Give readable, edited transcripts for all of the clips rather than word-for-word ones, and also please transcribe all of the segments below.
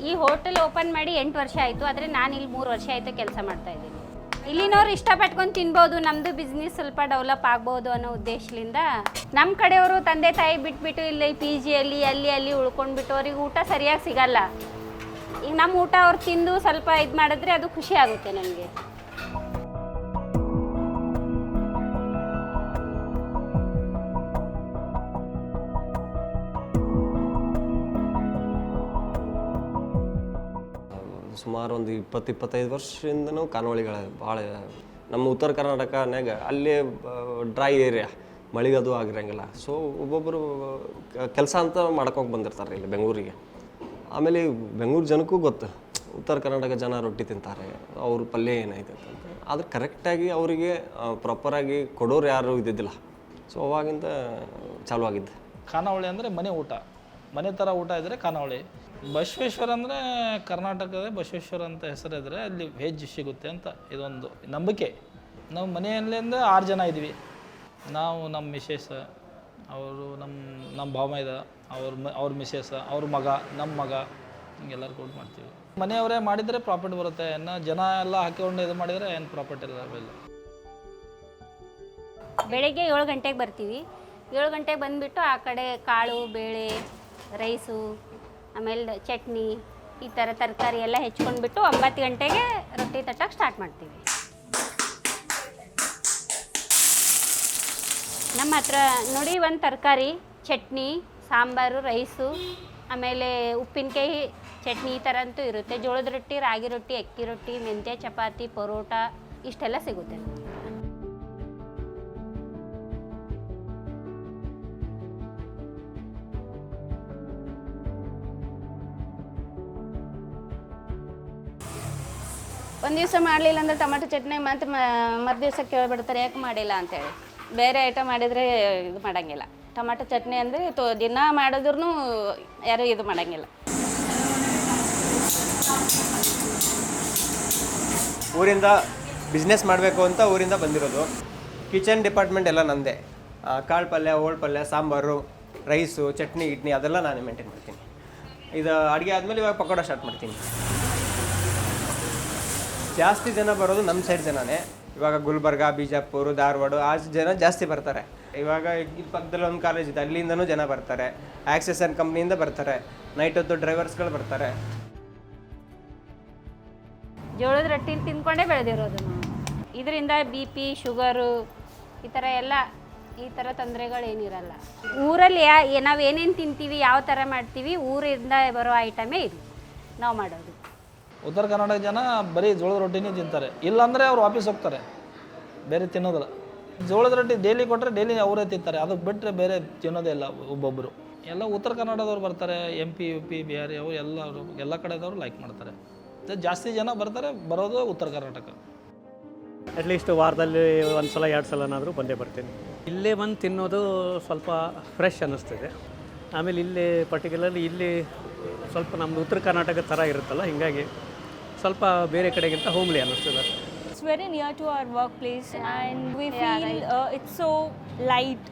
ಈ hotel open ಮಾಡಿ 8 ವರ್ಷ ಆಯಿತು, ಆದರೆ ನಾನು ಇಲ್ಲಿ 3 ವರ್ಷ ಆಯಿತು ಕೆಲಸ ಮಾಡ್ತಾ ಇದ್ದೀನಿ. ಇಲ್ಲಿನವ್ರು ಇಷ್ಟಪಟ್ಕೊಂಡು ತಿನ್ಬೋದು, ನಮ್ಮದು ಬಿಸ್ನೆಸ್ ಸ್ವಲ್ಪ ಡೆವಲಪ್ ಆಗ್ಬೋದು ಅನ್ನೋ ಉದ್ದೇಶದಿಂದ ನಮ್ಮ ಕಡೆಯವರು ತಂದೆ ತಾಯಿ ಬಿಟ್ಬಿಟ್ಟು ಇಲ್ಲಿ PGಯಲ್ಲಿ ಅಲ್ಲಿ ಉಳ್ಕೊಂಡ್ಬಿಟ್ಟು ಅವ್ರಿಗೆ ಊಟ ಸರಿಯಾಗಿ ಸಿಗಲ್ಲ. ಈಗ ನಮ್ಮ ಊಟ ಅವ್ರು ತಿಂದು ಸ್ವಲ್ಪ ಇದು ಮಾಡಿದ್ರೆ ಅದು ಖುಷಿ ಆಗುತ್ತೆ ನನಗೆ. ಸುಮಾರು ಒಂದು 20-25 ವರ್ಷದಿಂದನೂ ಖಾನಾವಳಿಗಳ ಭಾಳ ನಮ್ಮ ಉತ್ತರ ಕರ್ನಾಟಕನಾಗ ಅಲ್ಲೇ ಡ್ರೈ ಏರಿಯಾ, ಮಳೆಗದು ಆಗಿರಂಗಿಲ್ಲ. ಸೊ ಒಬ್ಬೊಬ್ಬರು ಕೆಲಸ ಅಂತ ಮಾಡ್ಕೊಂಡು ಬಂದಿರ್ತಾರೆ ಇಲ್ಲಿ ಬೆಂಗಳೂರಿಗೆ. ಆಮೇಲೆ ಬೆಂಗಳೂರು ಜನಕ್ಕೂ ಗೊತ್ತು ಉತ್ತರ ಕರ್ನಾಟಕ ಜನ ರೊಟ್ಟಿ ತಿಂತಾರೆ, ಅವ್ರ ಪಲ್ಯ ಏನೈತೆ ಅಂತ. ಆದರೆ ಕರೆಕ್ಟಾಗಿ ಅವರಿಗೆ ಪ್ರಾಪರಾಗಿ ಕೊಡೋರು ಯಾರು ಇದ್ದಿದ್ದಿಲ್ಲ. ಸೊ ಅವಾಗಿಂದ ಚಾಲು ಆಗಿದ್ದೆ. ಖಾನಾವಳಿ ಅಂದರೆ ಮನೆ ಊಟ, ಮನೆ ಥರ ಊಟ ಇದ್ದರೆ ಖಾನಾವಳಿ. ಬಸವೇಶ್ವರ ಅಂದರೆ ಕರ್ನಾಟಕದ ಬಸವೇಶ್ವರ ಅಂತ ಹೆಸರಿದ್ರೆ ಅಲ್ಲಿ ವೆಜ್ ಸಿಗುತ್ತೆ ಅಂತ ಇದೊಂದು ನಂಬಿಕೆ. ನಾವು ಮನೆಯಲ್ಲಿಂದ 6 ಜನ ಇದ್ವಿ. ನಾವು ನಮ್ಮ ಮಿಸೆಸ್, ಅವರು ನಮ್ಮ ಭಾವೈದ, ಅವ್ರ ಮಿಸೆಸ್, ಅವ್ರ ಮಗ, ನಮ್ಮ ಮಗ, ಹಿಂಗೆಲ್ಲರೂ ಕೂಡ ಮಾಡ್ತೀವಿ. ಮನೆಯವರೇ ಮಾಡಿದರೆ ಪ್ರಾಫಿಟ್ ಬರುತ್ತೆ. ಇನ್ನು ಜನ ಎಲ್ಲ ಹಾಕಿಕೊಂಡು ಇದು ಮಾಡಿದರೆ ಏನು ಪ್ರಾಫಿಟ್ ಇಲ್ಲ. ಬೆಳಗ್ಗೆ 7 ಗಂಟೆಗೆ ಬರ್ತೀವಿ. 7 ಗಂಟೆಗೆ ಬಂದುಬಿಟ್ಟು ಆ ಕಡೆ ಕಾಳು, ಬೇಳೆ, ರೈಸು, ಆಮೇಲೆ ಚಟ್ನಿ, ಈ ಥರ ತರಕಾರಿ ಎಲ್ಲ ಹೆಚ್ಕೊಂಡ್ಬಿಟ್ಟು 9 ಗಂಟೆಗೆ ರೊಟ್ಟಿ ತಟ್ಟಕ್ಕೆ ಸ್ಟಾರ್ಟ್ ಮಾಡ್ತೀವಿ. ನಮ್ಮ ಹತ್ರ ನೋಡಿ ಒಂದು ತರಕಾರಿ, ಚಟ್ನಿ, ಸಾಂಬಾರು, ರೈಸು, ಆಮೇಲೆ ಉಪ್ಪಿನಕಾಯಿ, ಚಟ್ನಿ ಈ ಥರ ಅಂತೂ ಇರುತ್ತೆ. ಜೋಳದ ರೊಟ್ಟಿ, ರಾಗಿ ರೊಟ್ಟಿ, ಅಕ್ಕಿ ರೊಟ್ಟಿ, ಮೆಂತ್ಯ ಚಪಾತಿ, ಪರೋಟ ಇಷ್ಟೆಲ್ಲ ಸಿಗುತ್ತೆ. ಒಂದು ದಿವಸ ಮಾಡಲಿಲ್ಲ ಅಂದರೆ ಟೊಮೆಟೊ ಚಟ್ನಿ ಮತ್ತು ಮರುದಿವ್ಸ ಕೇಳಿಬಿಡ್ತಾರೆ ಯಾಕೆ ಮಾಡಿಲ್ಲ ಅಂತೇಳಿ. ಬೇರೆ ಐಟಮ್ ಮಾಡಿದರೆ ಇದು ಮಾಡೋಂಗಿಲ್ಲ. ಟೊಮೆಟೊ ಚಟ್ನಿ ಅಂದರೆ ದಿನ ಮಾಡಿದ್ರೂ ಯಾರೂ ಇದು ಮಾಡೋಂಗಿಲ್ಲ. ಊರಿಂದ ಬಿಸ್ನೆಸ್ ಮಾಡಬೇಕು ಅಂತ ಊರಿಂದ ಬಂದಿರೋದು. ಕಿಚನ್ ಡಿಪಾರ್ಟ್ಮೆಂಟ್ ಎಲ್ಲ ನಂದೇ. ಕಾಳು ಪಲ್ಯ, ಹೋಳು ಪಲ್ಯ, ಸಾಂಬಾರು, ರೈಸು, ಚಟ್ನಿ, ಗಿಟ್ನಿ ಅದೆಲ್ಲ ನಾನೇ ಮೇಂಟೈನ್ ಮಾಡ್ತೀನಿ. ಇದು ಅಡುಗೆ ಆದಮೇಲೆ ಇವಾಗ ಪಕೋಡ ಸ್ಟಾರ್ಟ್ ಮಾಡ್ತೀನಿ. ಜಾಸ್ತಿ ಜನ ಬರೋದು ನಮ್ಮ ಸೈಡ್ ಜನನೇ. ಇವಾಗ ಗುಲ್ಬರ್ಗ, ಬಿಜಾಪುರ, ಧಾರವಾಡ ಆ ಜನ ಜಾಸ್ತಿ ಬರ್ತಾರೆ. ಇವಾಗ ಇಲ್ಲಿ ಪಕ್ಕದಲ್ಲಿ ಒಂದು ಕಾಲೇಜ್ ಇದೆ, ಅಲ್ಲಿಂದನೂ ಜನ ಬರ್ತಾರೆ. ಆಕ್ಸಿಸ್ ಆ್ಯಂಡ್ ಕಂಪ್ನಿಯಿಂದ ಬರ್ತಾರೆ. ನೈಟ್ ಹೊತ್ತು ಡ್ರೈವರ್ಸ್ಗಳು ಬರ್ತಾರೆ. ಜೋಳದ ರೊಟ್ಟಿ ತಿಂದ್ಕೊಂಡೇ ಬೆಳೆದಿರೋದು ನಾವು. ಇದರಿಂದ BP, ಶುಗರು ಈ ಥರ ತೊಂದರೆಗಳೇನಿರಲ್ಲ. ಊರಲ್ಲಿ ನಾವು ಏನೇನು ತಿಂತೀವಿ, ಯಾವ ಥರ ಮಾಡ್ತೀವಿ, ಊರಿಂದ ಬರೋ ಐಟಮೇ ಇದು ನಾವು ಮಾಡೋದು. ಉತ್ತರ ಕರ್ನಾಟಕ ಜನ ಬರೀ ಜೋಳದ ರೊಟ್ಟಿನೇ ತಿಂತಾರೆ. ಇಲ್ಲಾಂದರೆ ಅವ್ರು ವಾಪಸ್ ಹೋಗ್ತಾರೆ, ಬೇರೆ ತಿನ್ನೋದಿಲ್ಲ. ಜೋಳದ ರೊಟ್ಟಿ ಡೈಲಿ ಕೊಟ್ಟರೆ ಡೈಲಿ ಅವರೇ ತಿಂತಾರೆ. ಅದಕ್ಕೆ ಬಿಟ್ಟರೆ ಬೇರೆ ತಿನ್ನೋದೇ ಇಲ್ಲ. ಒಬ್ಬೊಬ್ಬರು ಎಲ್ಲ ಉತ್ತರ ಕರ್ನಾಟಕದವ್ರು ಬರ್ತಾರೆ. MP, UP, ಬಿಹಾರಿ ಅವರು ಎಲ್ಲ ಕಡೆದವರು ಲೈಕ್ ಮಾಡ್ತಾರೆ. ಜಾಸ್ತಿ ಜನ ಬರೋದು ಉತ್ತರ ಕರ್ನಾಟಕ. ಅಟ್ಲೀಸ್ಟ್ ವಾರದಲ್ಲಿ 1 ಸಲ 2 ಸಲನಾದರೂ ಬಂದೇ ಬರ್ತೀನಿ. ಇಲ್ಲೇ ಬಂದು ತಿನ್ನೋದು ಸ್ವಲ್ಪ ಫ್ರೆಶ್ ಅನ್ನಿಸ್ತದೆ. ಆಮೇಲೆ ಇಲ್ಲಿ ಪರ್ಟಿಕ್ಯುಲರ್ಲಿ ಇಲ್ಲಿ ಸ್ವಲ್ಪ ನಮ್ಮದು ಉತ್ತರ ಕರ್ನಾಟಕ ಥರ ಇರುತ್ತಲ್ಲ, ಹೀಗಾಗಿ ಸ್ವಲ್ಪ ಬೇರೆ ಕಡೆಗಿಂತ ಹೋಮ್ಲಿ ಅನ್ನಿಸ್ತದೆ. It's very near to our workplace and we feel it's so light.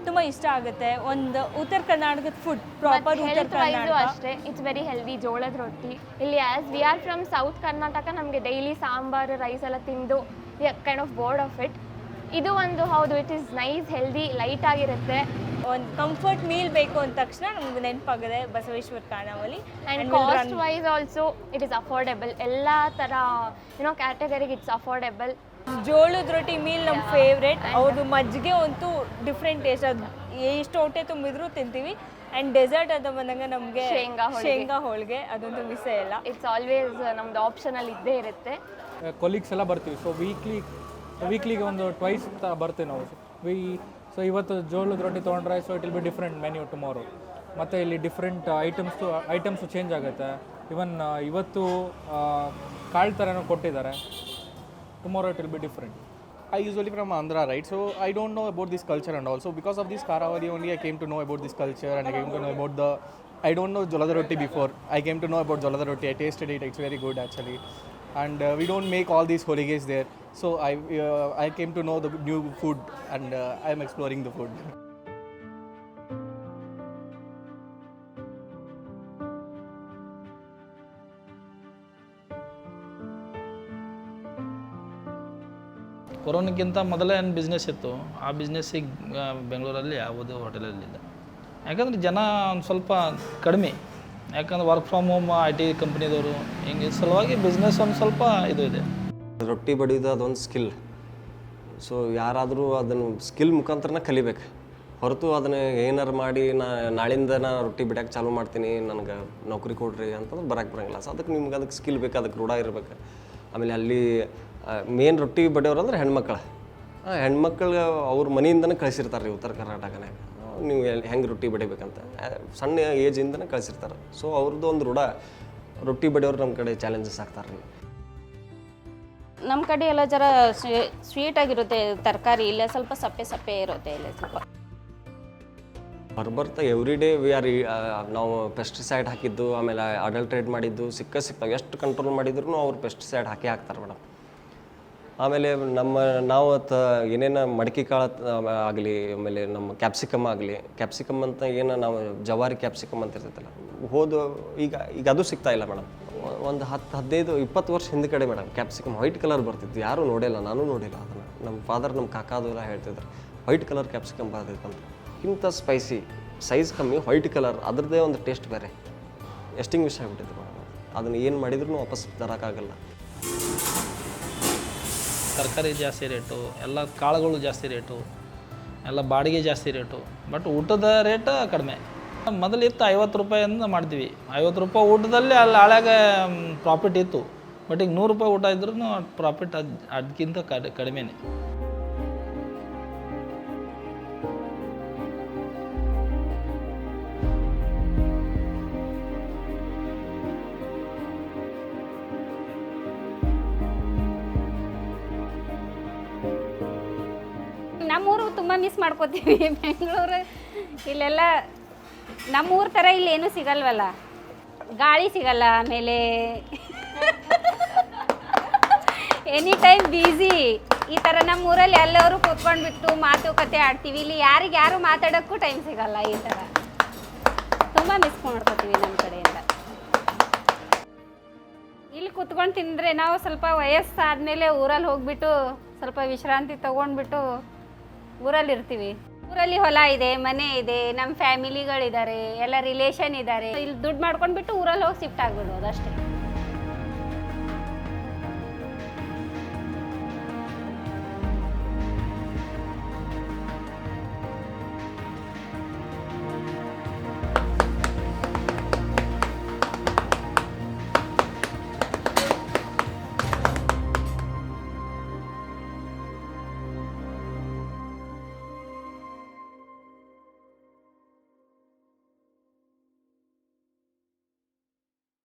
ತುಂಬ ಇಷ್ಟ ಆಗುತ್ತೆ. ಒಂದು ಉತ್ತರ ಕರ್ನಾಟಕದ ಫುಡ್ ಪ್ರಾಪರ್ ಉತ್ತರ ಕರ್ನಾಟಕ ಅಷ್ಟೇ. ಇಟ್ಸ್ ವೆರಿ ಹೆಲ್ದಿ ಜೋಳದ ರೊಟ್ಟಿ. ಇಲ್ಲಿ as we are from south Karnataka, ನಮಗೆ ಡೈಲಿ ಸಾಂಬಾರು, ರೈಸ್ ಎಲ್ಲ ತಿಂದು we are kind of board of it. ಇದು ಒಂದು ಹೌದು, it is nice, healthy, light ಆಗಿರುತ್ತೆ. ಒಂದು ಕಂಫರ್ಟ್ ಮೀಲ್ ಬೇಕು ಅಂದ ತಕ್ಷಣ ನಮ್ಗೆ ನೆನಪಾಗಿದೆ Basaveshwara Khanavali. And cost wise also it is affordable. ಎಲ್ಲ ಥರ ಕ್ಯಾಟಗರಿಗೆ ಇಟ್ಸ್ ಅಫೋರ್ಡೆಬಲ್. ಜೋಳದ ರೊಟ್ಟಿ ಮೀಲ್ ನಮ್ಮ ಫೇವ್ರೇಟ್. ಅವ್ರದ್ದು ಮಜ್ಜಿಗೆ ಅಂತೂ ಡಿಫ್ರೆಂಟ್ ಟೇಸ್ಟ್. ಅದು ಎಷ್ಟು ಹೊಟ್ಟೆ ತುಂಬಿದ್ರೂ ತಿಂತೀವಿ. ಆ್ಯಂಡ್ ಡೆಸರ್ಟ್ ಅಂತ ಬಂದಾಗ ನಮಗೆ ಶೇಂಗಾ ಹೋಳಿಗೆ ಅದಂತೂ ಮಿಸ್ಸೇ ಇಲ್ಲ. ಇಟ್ಸ್ ಆಲ್ವೇಸ್ ನಮ್ದು ಆಪ್ಷನಲ್ಲಿ ಇದ್ದೇ ಇರುತ್ತೆ. ಕೊಲೀಗ್ಸ್ ಎಲ್ಲ ಬರ್ತೀವಿ. ಸೊ ವೀಕ್ಲಿಗೆ ಒಂದು ಟ್ವೈಸ್ ಬರ್ತೀವಿ ನಾವು. ಸೊ ಇವತ್ತು ಜೋಳದ ರೊಟ್ಟಿ ತೊಗೊಂಡ್ರೆ so it will be different menu tomorrow. ಮತ್ತು ಇಲ್ಲಿ ಡಿಫ್ರೆಂಟ್ ಐಟಮ್ಸು ಚೇಂಜ್ ಆಗುತ್ತೆ. ಇವನ್ ಇವತ್ತು ಕಾಳು ಥರನೂ ಕೊಟ್ಟಿದ್ದಾರೆ. Tomorrow it will be different. I usually from Andhra, right? So I don't know about this culture and also because of this Karavali only I came to know about this culture and I came to know about I don't know Jolada Roti before. I came to know about Jolada Roti. I tasted it. It's very good actually. And we don't make all these holidays there. So I came to know the new food and I am exploring the food. ಕೊರೋನಾಕ್ಕಿಂತ ಮೊದಲೇ ಏನು business ಇತ್ತು, ಆ ಬಿಸ್ನೆಸ್ಸಿಗೆ ಬೆಂಗಳೂರಲ್ಲಿ ಯಾವುದೇ ಹೋಟೆಲಲ್ಲಿಲ್ಲ. ಯಾಕಂದರೆ ಜನ ಒಂದು ಸ್ವಲ್ಪ ಕಡಿಮೆ, ಯಾಕಂದ್ರೆ ವರ್ಕ್ ಫ್ರಮ್ ಹೋಮ್ IT ಕಂಪ್ನಿದವರು ಹಿಂಗೆ ಸಲುವಾಗಿ ಬಿಸ್ನೆಸ್ ಒಂದು ಸ್ವಲ್ಪ ಇದು ಇದೆ. ರೊಟ್ಟಿ ಬಡಿಯೋದು ಅದೊಂದು ಸ್ಕಿಲ್. ಸೊ ಯಾರಾದರೂ ಅದನ್ನು ಸ್ಕಿಲ್ ಮುಖಾಂತರನೇ ಕಲಿಬೇಕು ಹೊರತು ಅದನ್ನು ಏನಾರು ಮಾಡಿ ನಾಳಿಂದ ನಾನು ರೊಟ್ಟಿ ಬಿಡಕ್ಕೆ ಚಾಲೂ ಮಾಡ್ತೀನಿ, ನನಗೆ ನೌಕರಿ ಕೊಡ್ರಿ ಅಂತಂದ್ರೆ ಬರೋಕ್ಕೆ ಬರೋಂಗಿಲ್ಲ. ಸೊ ಅದಕ್ಕೆ ನಿಮ್ಗೆ ಅದಕ್ಕೆ ಸ್ಕಿಲ್ ಬೇಕು, ಅದಕ್ಕೆ ರೂಢ ಇರಬೇಕು. ಆಮೇಲೆ ಅಲ್ಲಿ ಮೇನ್ ರೊಟ್ಟಿ ಬಡಿಯೋರು ಅಂದ್ರೆ ಹೆಣ್ಮಕ್ಳು. ಹೆಣ್ಮಕ್ಳು ಅವ್ರ ಮನೆಯಿಂದನೇ ಕಳಿಸಿರ್ತಾರೆ ರೀ ಉತ್ತರ ಕರ್ನಾಟಕನಾಗ. ನೀವು ಹೆಂಗೆ ರೊಟ್ಟಿ ಬಡಿಬೇಕಂತ ಸಣ್ಣ ಏಜಿಂದನೇ ಕಳಿಸಿರ್ತಾರೆ. ಸೊ ಅವ್ರದ್ದು ಒಂದು ರೂಢ. ರೊಟ್ಟಿ ಬಡಿಯೋರು ನಮ್ಮ ಕಡೆ ಚಾಲೆಂಜಸ್ ಆಗ್ತಾರೆ ರೀ. ನಮ್ಮ ಕಡೆ ಎಲ್ಲ ಜರ ಸ್ವೀಟಾಗಿರುತ್ತೆ ತರಕಾರಿ, ಇಲ್ಲ ಸ್ವಲ್ಪ ಸಪ್ಪೆ ಸಪ್ಪೆ ಇರುತ್ತೆ ಇಲ್ಲ ಸ್ವಲ್ಪ. ಬರ್ತಾ ಎವ್ರಿ ಡೇ ನಾವು ಪೆಸ್ಟಿಸೈಡ್ ಹಾಕಿದ್ದು, ಆಮೇಲೆ ಅಡಲ್ಟ್ರೇಟ್ ಮಾಡಿದ್ದು ಸಿಗ್ತಾವೆ. ಎಷ್ಟು ಕಂಟ್ರೋಲ್ ಮಾಡಿದ್ರು ಅವ್ರು ಪೆಸ್ಟಿಸೈಡ್ ಹಾಕ್ತಾರೆ ಮೇಡಮ್. ಆಮೇಲೆ ನಾವು ಏನೇನು ಮಡಿಕೆ ಕಾಳು ಆಗಲಿ, ಆಮೇಲೆ ನಮ್ಮ ಕ್ಯಾಪ್ಸಿಕಮ್ ಆಗಲಿ, ಕ್ಯಾಪ್ಸಿಕಮ್ ಅಂತ ಏನು ನಾವು ಜವಾರಿ ಕ್ಯಾಪ್ಸಿಕಮ್ ಅಂತ ಇರ್ತೈತಲ್ಲ, ಈಗ ಅದು ಸಿಗ್ತಾ ಇಲ್ಲ ಮೇಡಮ್. ಒಂದು 10-15-20 ವರ್ಷ ಹಿಂದೆ ಕಡೆ ಮೇಡಮ್ ಕ್ಯಾಪ್ಸಿಕಮ್ ವೈಟ್ ಕಲರ್ ಬರ್ತಿತ್ತು. ಯಾರೂ ನೋಡಿಲ್ಲ, ನಾನು ನೋಡಿಲ್ಲ ಅದನ್ನು. ನಮ್ಮ ಫಾದರ್ ನಮ್ಮ ಕಾಕಾದು ಎಲ್ಲ ಹೇಳ್ತಿದ್ರು ವೈಟ್ ಕಲರ್ ಕ್ಯಾಪ್ಸಿಕಮ್ ಬರ್ತಿತ್ತಂತ. ಇಂಥ ಸ್ಪೈಸಿ, ಸೈಜ್ ಕಮ್ಮಿ, ವೈಟ್ ಕಲರ್, ಅದ್ರದ್ದೇ ಒಂದು ಟೇಸ್ಟ್ ಬೇರೆ. ಎಸ್ಟಿಂಗ್ವಿಷ್ ಆಗಿಬಿಟ್ಟಿತ್ತು ಮೇಡಮ್. ಅದನ್ನು ಏನು ಮಾಡಿದ್ರೂ ವಾಪಸ್ ತರೋಕ್ಕಾಗಲ್ಲ. ತರಕಾರಿ ಜಾಸ್ತಿ ರೇಟು, ಎಲ್ಲ ಕಾಳುಗಳು ಜಾಸ್ತಿ ರೇಟು, ಎಲ್ಲ ಬಾಡಿಗೆ ಜಾಸ್ತಿ ರೇಟು. ಬಟ್ ಊಟದ ರೇಟ್ ಕಡಿಮೆ. ಮೊದಲಿತ್ತು 50 ರೂಪಾಯಿಂದ ಮಾಡ್ತೀವಿ. 50 ರೂಪಾಯಿ ಊಟದಲ್ಲಿ ಅಲ್ಲಿ ಹಳೆಯಾಗ ಪ್ರಾಫಿಟ್ ಇತ್ತು. ಬಟ್ ಈಗ 100 ರೂಪಾಯಿ ಊಟ ಇದ್ರೂ ಪ್ರಾಫಿಟ್ ಅದಕ್ಕಿಂತ ಕಡಿಮೆನೇ. ನಮ್ಮೂರು ತುಂಬ ಮಿಸ್ ಮಾಡ್ಕೋತೀವಿ. ಬೆಂಗಳೂರು ಇಲ್ಲೆಲ್ಲ ನಮ್ಮೂರ ಥರ ಇಲ್ಲೇನೂ ಸಿಗಲ್ವಲ್ಲ, ಗಾಳಿ ಸಿಗಲ್ಲ, ಆಮೇಲೆ ಎನಿ ಟೈಮ್ ಬ್ಯುಸಿ. ಈ ಥರ ನಮ್ಮೂರಲ್ಲಿ ಎಲ್ಲರೂ ಕೂತ್ಕೊಂಡ್ಬಿಟ್ಟು ಮಾತುಕತೆ ಆಡ್ತೀವಿ. ಇಲ್ಲಿ ಯಾರು ಮಾತಾಡೋಕ್ಕೂ ಟೈಮ್ ಸಿಗಲ್ಲ. ಈ ಥರ ತುಂಬ ಮಿಸ್ ಮಾಡ್ಕೋತೀವಿ ನಮ್ಮ ಕಡೆಯಿಂದ. ಇಲ್ಲಿ ಕೂತ್ಕೊಂಡು ತಿಂದರೆ ನಾವು ಸ್ವಲ್ಪ ವಯಸ್ಸಾದಮೇಲೆ ಊರಲ್ಲಿ ಹೋಗ್ಬಿಟ್ಟು ಸ್ವಲ್ಪ ವಿಶ್ರಾಂತಿ ತೊಗೊಂಡ್ಬಿಟ್ಟು ಊರಲ್ಲಿ ಇರ್ತೀವಿ. ಊರಲ್ಲಿ ಹೊಲ ಇದೆ, ಮನೆ ಇದೆ, ನಮ್ಮ ಫ್ಯಾಮಿಲಿಗಳಿದ್ದಾರೆ, ಎಲ್ಲ ರಿಲೇಷನ್ ಇದ್ದಾರೆ. ಇಲ್ಲಿ ದುಡ್ಡು ಮಾಡ್ಕೊಂಡ್ಬಿಟ್ಟು ಊರಲ್ಲಿ ಹೋಗಿ ಶಿಫ್ಟ್ ಆಗಿಬಿಡೋದು ಅಷ್ಟೇ.